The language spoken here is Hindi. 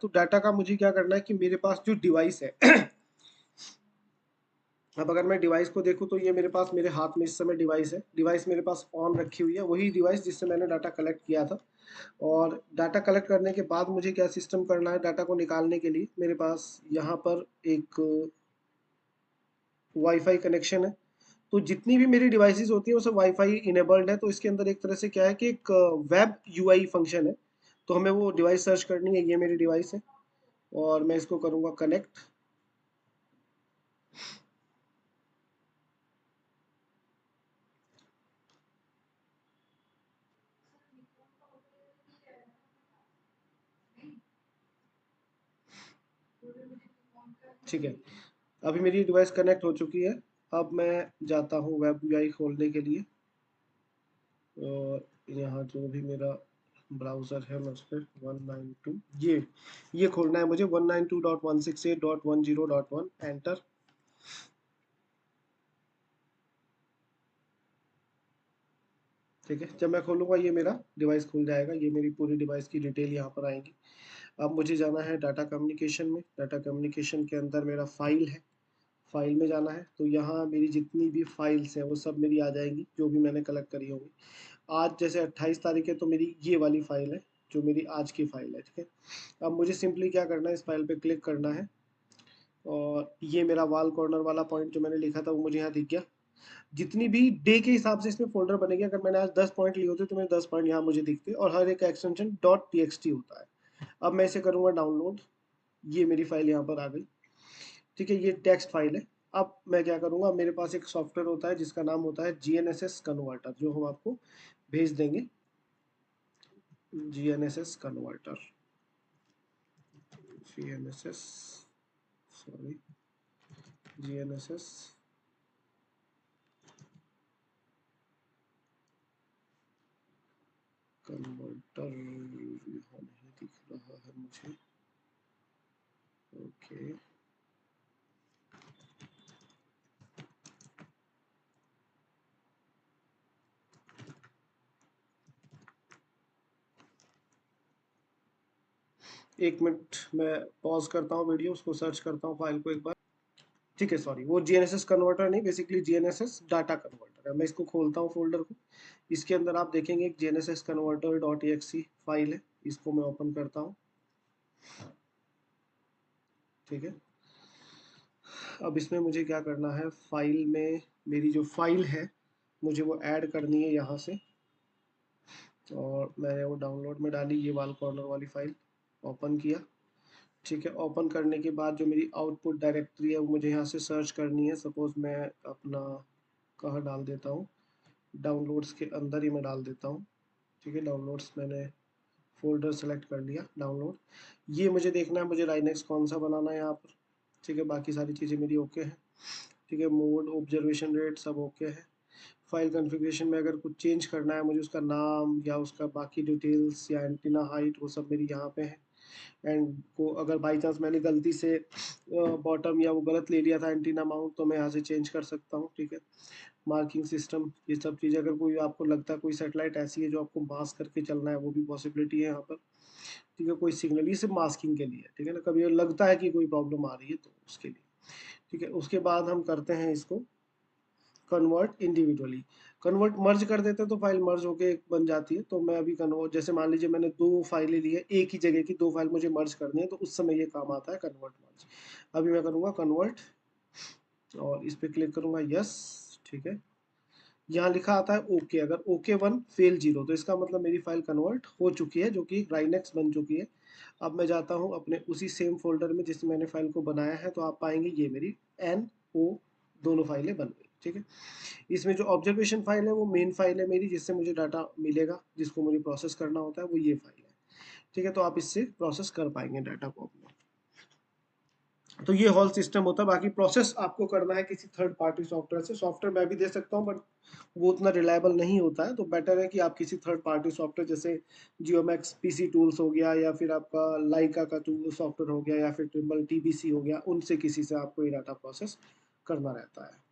तो डाटा का मुझे क्या करना है कि मेरे पास जो डिवाइस है अब अगर मैं डिवाइस को देखूं तो ये मेरे पास मेरे हाथ में इस समय डिवाइस है, डिवाइस मेरे पास ऑन रखी हुई है, वही डिवाइस जिससे मैंने डाटा कलेक्ट किया था। और डाटा कलेक्ट करने के बाद मुझे क्या सिस्टम करना है, डाटा को निकालने के लिए मेरे पास यहाँ पर एक वाईफाई कनेक्शन है। तो जितनी भी मेरी डिवाइसेस होती हैं वो सब वाईफाई इनेबल्ड है। तो इसके अंदर एक तरह से क्या है कि एक वेब यूआई फंक्शन है। तो हमें वो डिवाइस सर्च करनी है, ये मेरी डिवाइस है और मैं इसको करूँगा कनेक्ट। ठीक है, अभी मेरी डिवाइस कनेक्ट हो चुकी है। अब मैं जाता हूँ वेब यूआई खोलने के लिए और यहाँ जो भी मेरा ब्राउज़र है मैं उस पर 192 ये खोलना है मुझे 192.168.10.1 एंटर। ठीक है, जब मैं खोलूँगा ये मेरा डिवाइस खुल जाएगा, ये मेरी पूरी डिवाइस की डिटेल यहाँ पर आएगी। अब मुझे जाना है डाटा कम्युनिकेशन में, डाटा कम्युनिकेशन के अंदर मेरा फाइल है, फाइल में जाना है। तो यहाँ मेरी जितनी भी फाइल्स हैं वो सब मेरी आ जाएंगी जो भी मैंने कलेक्ट करी होंगी। आज जैसे 28 तारीख है तो मेरी ये वाली फाइल है जो मेरी आज की फाइल है। ठीक है, अब मुझे सिंपली क्या करना है, इस फाइल पे क्लिक करना है और ये मेरा वाल कॉर्नर वाला पॉइंट जो मैंने लिखा था वो मुझे यहाँ दिख गया। जितनी भी डे के हिसाब से इसमें फोल्डर बनेगी, अगर मैंने आज 10 पॉइंट लिए होते तो मेरे 10 पॉइंट यहाँ मुझे दिखते और हर एक एक्सटेंशन .txt होता है। अब मैं इसे करूँगा डाउनलोड, ये मेरी फाइल यहाँ पर आ गई। ठीक है, ये टेक्स्ट फाइल है। अब मैं क्या करूँगा, मेरे पास एक सॉफ्टवेयर होता है जिसका नाम होता है GNSS कन्वर्टर, जो हम आपको भेज देंगे। GNSS converter, GNSS sorry GNSS converter यहाँ नहीं दिख रहा है मुझे। ओके, एक मिनट मैं पॉज करता हूँ वीडियो, उसको सर्च करता हूँ फाइल को एक बार। ठीक है, सॉरी, वो GNSS कन्वर्टर नहीं, बेसिकली GNSS डाटा कन्वर्टर है। मैं इसको खोलता हूँ फोल्डर को, इसके अंदर आप देखेंगे एक GNSS कन्वर्टर .exe फाइल है, इसको मैं ओपन करता हूँ। ठीक है, अब इसमें मुझे क्या करना है, फाइल में मेरी जो फाइल है मुझे वो ऐड करनी है यहाँ से, और मैंने वो डाउनलोड में डाली, ये वाल कॉर्नर वाली फाइल ओपन किया। ठीक है, ओपन करने के बाद जो मेरी आउटपुट डायरेक्टरी है वो मुझे यहाँ से सर्च करनी है। सपोज मैं अपना कहाँ डाल देता हूँ, डाउनलोड्स के अंदर ही मैं डाल देता हूँ। ठीक है, डाउनलोड्स मैंने फोल्डर सेलेक्ट कर लिया, डाउनलोड। ये मुझे देखना है मुझे लाइनेक्स कौन सा बनाना है यहाँ पर। ठीक है, बाकी सारी चीज़ें मेरी ओके हैं। ठीक है, मोड ऑब्जर्वेशन रेट सब ओके है। फाइल कॉन्फ़िगरेशन में अगर कुछ चेंज करना है मुझे, उसका नाम या उसका बाकी डिटेल्स या एंटीना हाइट, वो सब मेरी यहाँ पे है। एंड को अगर बाई चांस मैंने गलती से बॉटम या वो गलत ले लिया था एंटीना माउंट, तो मैं यहाँ से चेंज कर सकता हूँ। ठीक है, मार्किंग सिस्टम, ये सब चीज़ अगर कोई आपको लगता है कोई सेटेलाइट ऐसी है जो आपको मास्क करके चलना है, वो भी पॉसिबिलिटी है यहाँ पर। ठीक है, कोई सिग्नल, ये सिर्फ मास्किंग के लिए। ठीक है ना, कभी लगता है कि कोई प्रॉब्लम आ रही है तो उसके लिए। ठीक है, उसके बाद हम करते हैं इसको कन्वर्ट इंडिविजुअली। कन्वर्ट मर्ज कर देते हैं तो फाइल मर्ज होके बन जाती है। तो मैं अभी कन्वर्ट, जैसे मान लीजिए मैंने दो फाइलें ली है, एक ही जगह की दो फाइल मुझे मर्ज करनी है, तो उस समय ये काम आता है कन्वर्ट मर्ज। अभी मैं करूँगा कन्वर्ट और इस पर क्लिक करूँगा यस। ठीक है, यहाँ लिखा आता है ओके, अगर ओके 1 फेल 0 तो इसका मतलब मेरी फाइल कन्वर्ट हो चुकी है, जो कि राइनेक्स बन चुकी है। अब मैं जाता हूँ अपने उसी सेम फोल्डर में जिसमें मैंने फाइल को बनाया है, तो आप पाएंगे ये मेरी NO दोनों फाइलें बन गई। ठीक है, इसमें जो ऑब्जर्वेशन फाइल है वो मेन फाइल है मेरी, जिससे मुझे डाटा मिलेगा, जिसको मुझे प्रोसेस करना होता है, वो ये फाइल है। ठीक है, तो आप इससे प्रोसेस कर पाएंगे डाटा को अपना। तो ये होल सिस्टम होता है। बाकी प्रोसेस आपको करना है किसी थर्ड पार्टी सॉफ्टवेयर से। सॉफ्टवेयर मैं भी दे सकता हूँ बट वो उतना रिलायबल नहीं होता है, तो बेटर है कि आप किसी थर्ड पार्टी सॉफ्टवेयर जैसे जियोमैक्स पीसी टूल्स हो गया, या फिर आपका लाइका का टूल सॉफ्टवेयर हो गया, या फिर ट्रिम्बल TBC हो गया, उनसे किसी से आपको ये डाटा प्रोसेस करना रहता है।